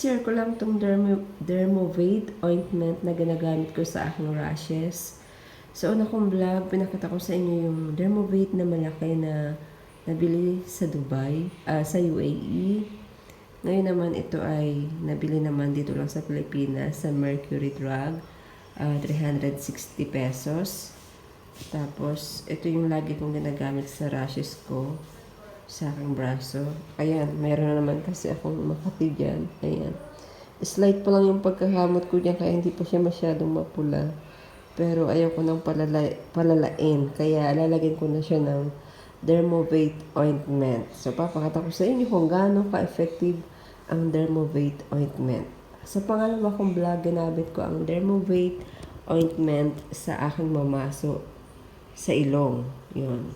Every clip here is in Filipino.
i-share ko lang itong Dermovate ointment na ginagamit ko sa aking rashes. Sa una kong vlog, pinakita ko sa inyo yung Dermovate na malaki na nabili sa Dubai, sa UAE. Ngayon naman ito ay nabili naman dito lang sa Pilipinas sa Mercury Drug, 360 pesos. Tapos, ito yung lagi kong ginagamit sa rashes ko sa aking braso. Ayan, meron na naman kasi akong makati dyan. Ayan. Slight pa lang yung pagkakamot ko dyan, kaya hindi pa siya masyadong mapula. Pero ayaw ko nang palalain. Kaya lalagyan ko na siya ng Dermovate ointment. So, papakita ko sa inyo kung gaano ka-effective ang Dermovate ointment. Sa pangalawa kong vlog, ginamit ko ang Dermovate ointment sa aking mamaso sa ilong. Yun.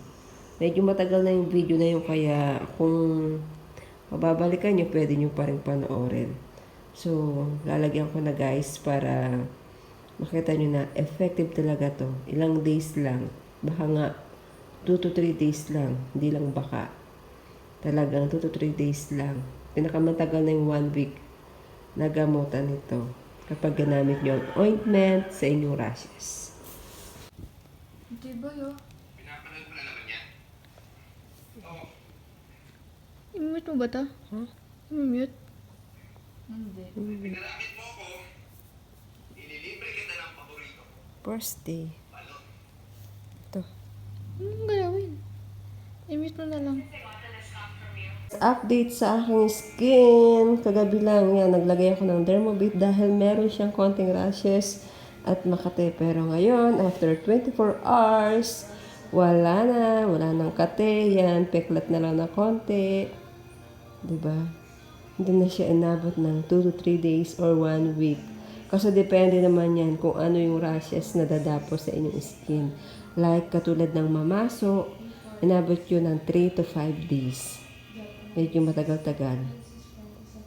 Medyo matagal na yung video na yun, kaya kung mababalikan nyo, pwede nyo pa rin panoorin. So, lalagyan ko na guys para makita nyo na effective talaga to. Ilang days lang. Baka nga 2 to 3 days lang. Hindi lang baka. Talagang 2 to 3 days lang. Pinakamatagal na yung 1 week na gamutan nito kapag ginamit nyo ang ointment sa inyong rashes. Diba yun? Pinapanood mo na naman yan? Oo. I-mute mo ba ito? Huh? I-mute? Hindi. Pinarakit mo ko, ililibre kita ng paborito ko. First day. Balot. Ito. Anong galawin? I-mute mo na lang. Update sa aking skin. Kagabi lang yan, naglagay ako ng Dermovate dahil meron siyang konting rashes at makate. Pero ngayon, after 24 hours, wala nang kate. Yan, peklat na lang na konti. Diba? Hindi na siya inabot ng 2 to 3 days or 1 week. Kasi depende naman yan kung ano yung rashes na dadapo sa inyong skin. Like katulad ng mamaso, inabot yun ng 3 to 5 days. Medyo matagal-tagal.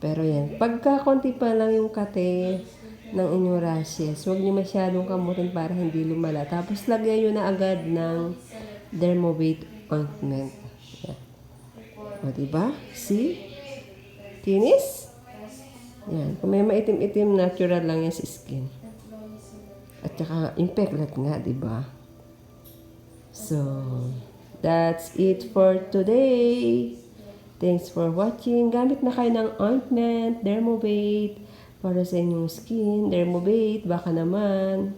Pero yan, pagka konti pa lang yung kate ng inyong rashes, huwag nyo masyadong kamutin para hindi lumala. Tapos lagyan nyo na agad ng Dermovate ointment. Yan. O diba? See? Kinis? Yan. Kung may maitim-itim, natural lang yan sa skin. At saka, yung peklat nga, diba? So, that's it for today. Thanks for watching. Gamit na kayo ng ointment, Dermovate, para sa inyong skin. Dermovate, baka naman.